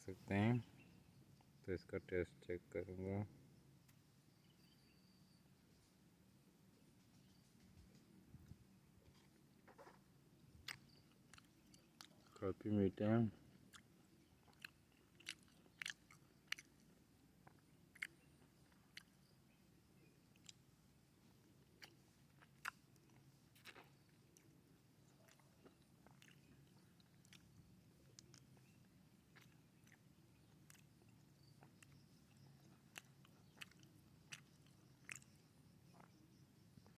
सकते हैं। तो इसका टेस्ट चेक करूँगा। काफ़ी मीठा है।